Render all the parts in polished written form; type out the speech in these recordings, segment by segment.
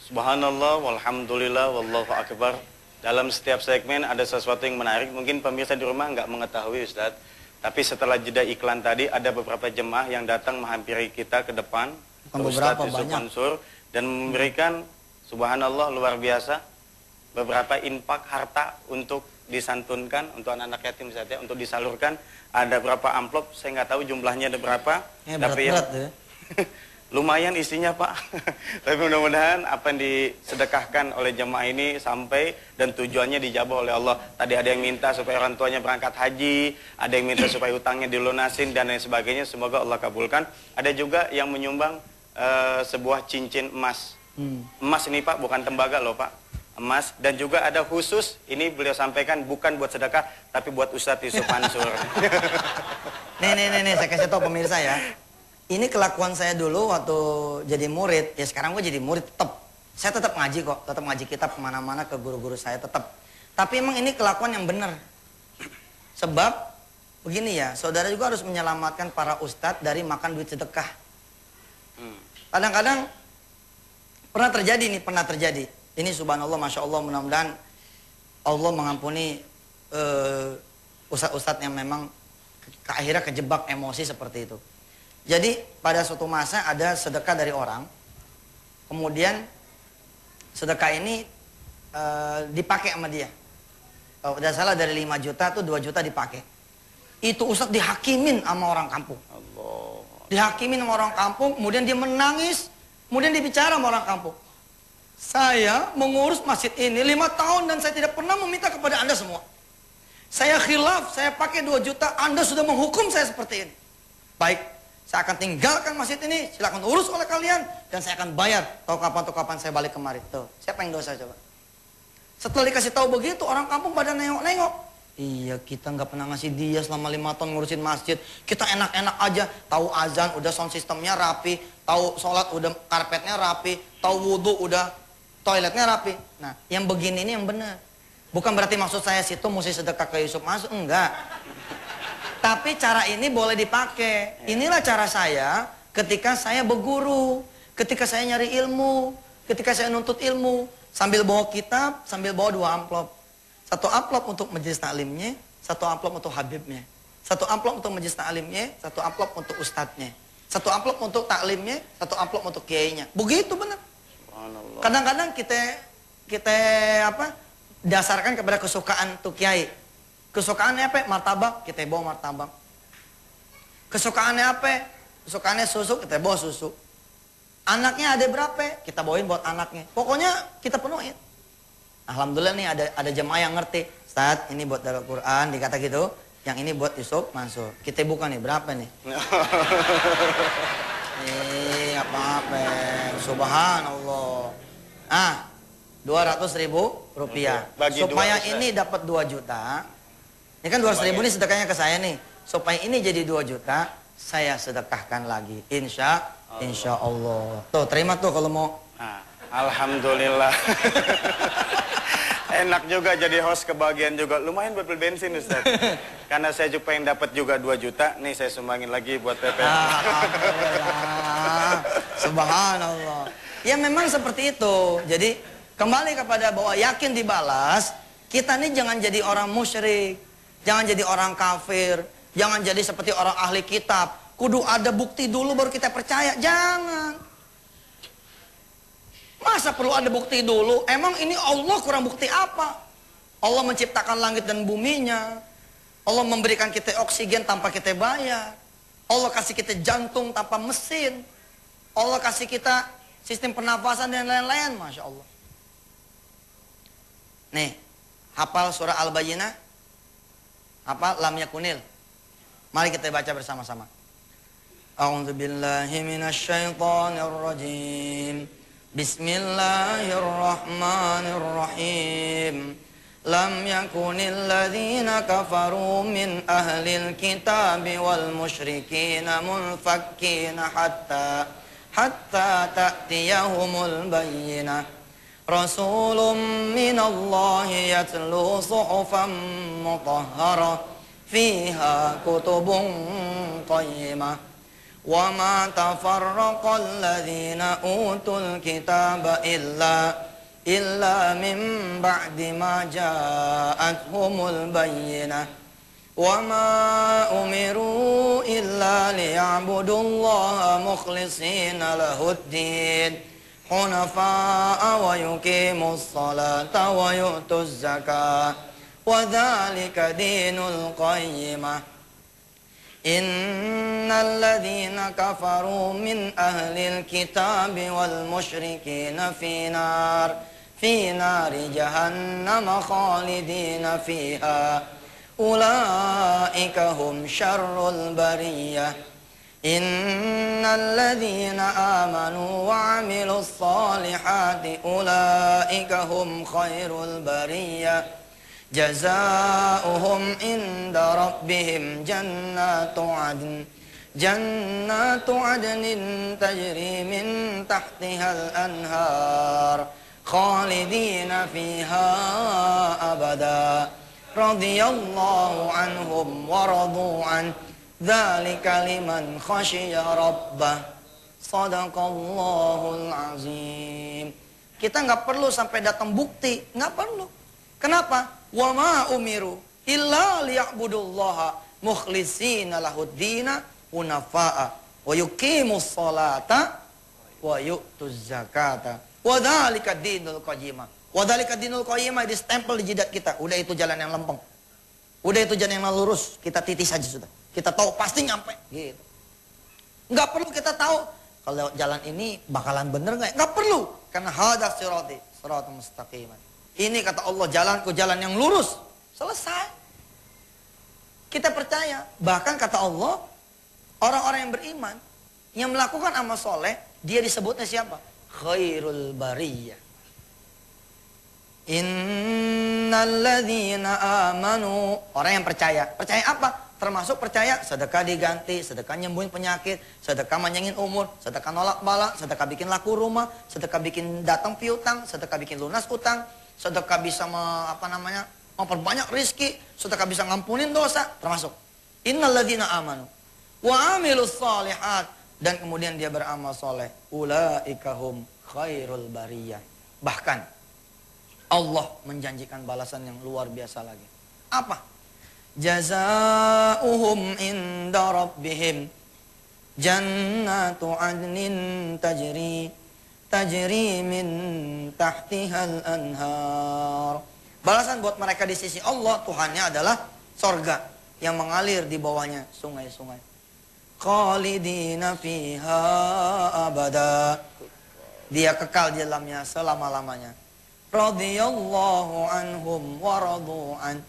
Subhanallah, walhamdulillah, wallahu akbar. Dalam setiap segmen ada sesuatu yang menarik. Mungkin pemirsa di rumah nggak mengetahui, Ustadz. Tapi setelah jeda iklan tadi, ada beberapa jemaah yang datang menghampiri kita ke depan, Ustadz Yusuf Mansur, dan memberikan, subhanallah, luar biasa, beberapa infak harta untuk disantunkan untuk anak-anak yatim, Ustadz, ya, untuk disalurkan. Ada berapa amplop, saya nggak tahu jumlahnya ada berapa. Tapi ya, lumayan isinya, Pak. Tapi mudah-mudahan apa yang disedekahkan oleh jemaah ini sampai dan tujuannya dijabah oleh Allah. Tadi ada yang minta supaya orang tuanya berangkat haji, ada yang minta supaya utangnya dilunasin dan lain sebagainya. Semoga Allah kabulkan. Ada juga yang menyumbang sebuah cincin emas. Emas ini, Pak, bukan tembaga loh, Pak. Emas. Dan juga ada khusus, ini beliau sampaikan bukan buat sedekah, tapi buat Ustadz Yusuf Mansur. Nih, saya kasih tahu pemirsa ya. Ini kelakuan saya dulu waktu jadi murid, ya sekarang gue jadi murid tetap. Saya tetap ngaji kok, tetap ngaji kitab kemana-mana ke guru-guru saya tetap. Tapi emang ini kelakuan yang benar. Sebab begini ya, saudara juga harus menyelamatkan para ustadz dari makan duit sedekah. Kadang-kadang pernah terjadi. Ini subhanallah, masya Allah, mudah-mudahan Allah mengampuni ustadz-ustadz yang memang akhirnya kejebak emosi seperti itu. Jadi pada suatu masa ada sedekah dari orang, kemudian sedekah ini dipakai sama dia. Kalau tidak salah dari 5 juta tuh 2 juta dipakai. Itu ustadz dihakimin sama orang kampung. Allah. Dihakimin sama orang kampung, kemudian dia menangis, kemudian dia bicara sama orang kampung. Saya mengurus masjid ini 5 tahun dan saya tidak pernah meminta kepada Anda semua. Saya khilaf, saya pakai 2 juta, Anda sudah menghukum saya seperti ini. Baik. Saya akan tinggalkan masjid ini, silakan urus oleh kalian, dan saya akan bayar. Tahu kapan saya balik kemari. Tuh, siapa yang dosa coba? Setelah dikasih tahu begitu, orang kampung pada nengok-nengok. Iya, kita nggak pernah ngasih dia selama 5 tahun ngurusin masjid. Kita enak-enak aja, tahu azan udah sound sistemnya rapi, tahu sholat udah karpetnya rapi, tahu wudhu udah toiletnya rapi. Nah, yang begini ini yang benar. Bukan berarti maksud saya situ mesti sedekah ke Yusuf Mansur, enggak. Tapi cara ini boleh dipakai. Inilah cara saya ketika saya berguru, ketika saya nyari ilmu, ketika saya nuntut ilmu. Sambil bawa kitab, sambil bawa 2 amplop. 1 amplop untuk majelis taklimnya, 1 amplop untuk habibnya. 1 amplop untuk majelis taklimnya, 1 amplop untuk ustadznya. 1 amplop untuk taklimnya, 1 amplop untuk kiainya. Begitu benar. Kadang-kadang kita dasarkan kepada kesukaan tuh kiai. Kesukaannya apa? Martabak, kita bawa martabak. Kesukaannya apa? Kesukaannya susu, kita bawa susu. Anaknya ada berapa? Kita bawain buat anaknya. Pokoknya kita penuhin. Alhamdulillah nih ada jemaah yang ngerti. Ustaz, ini buat Darul Quran, dikata gitu. Yang ini buat Yusuf Mansur. Kita buka nih, berapa nih? Apa-apa. Subhanallah. 200.000 rupiah. Supaya ini dapat 2 juta. Ini kan 200.000 ini sedekahnya ke saya nih. Supaya ini jadi 2 juta, saya sedekahkan lagi. Insya Allah. Tuh, terima tuh kalau mau. Alhamdulillah. Enak juga jadi host kebagian juga. Lumayan buat beli bensin, Ustaz. Karena saya juga pengen dapat juga 2 juta. Nih saya sumbangin lagi buat PP. Alhamdulillah. Subhanallah. Ya memang seperti itu. Jadi kembali kepada bahwa yakin dibalas. Kita nih jangan jadi orang musyrik. Jangan jadi orang kafir. Jangan jadi seperti orang ahli kitab. Kudu ada bukti dulu baru kita percaya. Jangan. Masa perlu ada bukti dulu? Emang ini Allah kurang bukti apa? Allah menciptakan langit dan buminya. Allah memberikan kita oksigen tanpa kita bayar. Allah kasih kita jantung tanpa mesin. Allah kasih kita sistem pernafasan dan lain-lain. Masya Allah. Nih, hafal surah Al-Bayyinah? Apa? Lam yakunil. Mari kita baca bersama-sama. A'udzubillahi minasyaitonirrajim. Bismillahirrahmanirrahim. Lam yakunil ladzina kafaru min ahlil kitabi wal musyrikina munfakkina hatta ta'tiyahumul bayyinah. Rasulun minallahi yatlu suhufan mutahharah fiha kutubun qayyimah وما تفرق الذين أوتوا الكتاب إلا من بعد ما جاءتهم البينة وما أمروا إلا ليعبدوا الله مخلصين له الدين حنفاء ويقيموا الصلاة ويؤتوا الزكاة وذلك دين القيمة إن الذين كفروا من أهل الكتاب والمشركين في نار جهنم خالدين فيها أولئك هم شر البرية إن الذين آمنوا وعملوا الصالحات أولئك هم خير البرية جزاؤهم عند ربهم جنات عدن تجري من تحتها الأنهار خالدين فيها أبدا رضي الله عنهم ورضوا عنه ذلك لمن خشي ربه Sadaqallahul azim. Kita nggak perlu sampai datang bukti, nggak perlu. Kenapa? Wa ma umiru illa liya'budullaha mukhlishina lahuddina hunafa'a wa yuqimus salata wa yu'tuz zakata wa dzalika dinul qayyimah. Wa dzalika dinul qayyimah distempel di jidat kita. Udah itu jalan yang lempeng. Udah itu jalan yang lurus, kita titis saja sudah. Kita tahu pasti nyampe gitu. Nggak perlu kita tahu kalau jalan ini bakalan bener nggak? Nggak perlu, karena hadza sirati siratal mustaqim. Ini kata Allah, jalanku jalan yang lurus. Selesai. Kita percaya. Bahkan kata Allah, orang-orang yang beriman yang melakukan amal soleh, dia disebutnya siapa? Khairul bariyah. Innalladzina amanu, orang yang percaya. Percaya apa? Termasuk percaya sedekah diganti, sedekah nyembuhin penyakit, sedekah manjangin umur, sedekah nolak bala, sedekah bikin laku rumah, sedekah bikin datang piutang, sedekah bikin lunas utang, sedekah bisa memperbanyak rizki, sedekah bisa ngampunin dosa, termasuk. Innalladzina amanu wa amilus shalihat, dan kemudian dia beramal soleh, ulaika hum khairul bariyah. Bahkan Allah menjanjikan balasan yang luar biasa lagi. Apa? Jazaohum inda rabbihim jannatu adnin tajri min tahtihal anhar. Balasan buat mereka di sisi Allah, Tuhannya adalah sorga yang mengalir di bawahnya sungai-sungai. Khalidina fiha abada, dia kekal di dalamnya selama-lamanya. Radhiyallahu anhum wa radu an.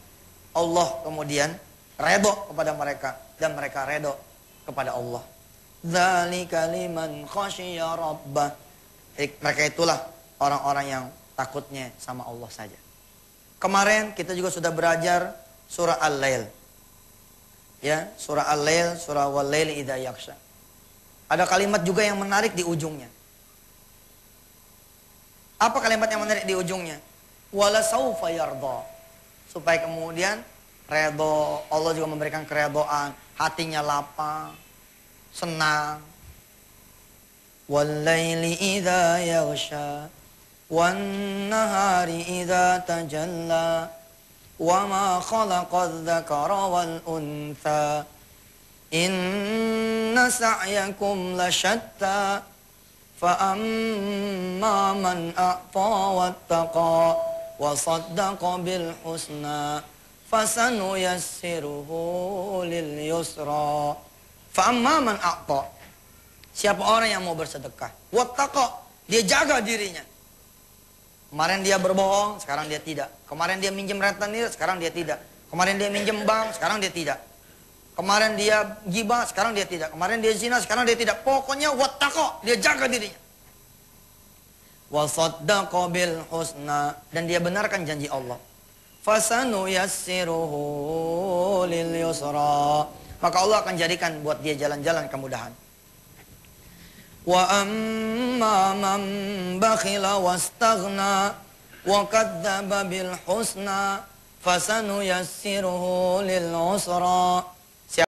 Allah kemudian redho kepada mereka dan mereka redho kepada Allah. Dzalika liman khasyiya rabbah. Mereka itulah orang-orang yang takutnya sama Allah saja. Kemarin kita juga sudah belajar surah Al-Lail. Ya, surah Al-Lail, surah Wal-Laili idza yaghsha. Ada kalimat juga yang menarik di ujungnya. Apa kalimat yang menarik di ujungnya? Wala saufa yarda. Supaya kemudian redho, Allah juga memberikan keredoan, hatinya lapang, senang. Wal-laili idza yaghsha wan nahari idza tajalla wa ma khalaqadz dzakara wal untha inna sa'yakum lasyatta fa amma man a'ta wattaqa wa saddaqa bil husna fasanuyassiruhu lil yusra. Fa amma man a'ta, siapa orang yang mau bersedekah, wattaqa, dia jaga dirinya. Kemarin dia berbohong, sekarang dia tidak. Kemarin dia minjem rentenir, sekarang dia tidak. Kemarin dia minjem bank, sekarang dia tidak. Kemarin dia gibah, sekarang dia tidak. Kemarin dia zina, sekarang dia tidak. Pokoknya wattaqa, dia jaga dirinya. Wa saddaqa bil husna, dan dia benarkan janji Allah. Fasanuyassiruhu lil yusra, maka Allah akan jadikan buat dia jalan-jalan kemudahan. Wa amma man bakhila wastaghna wa kadzdzaba bil husna fasanuyassiruhu lil usra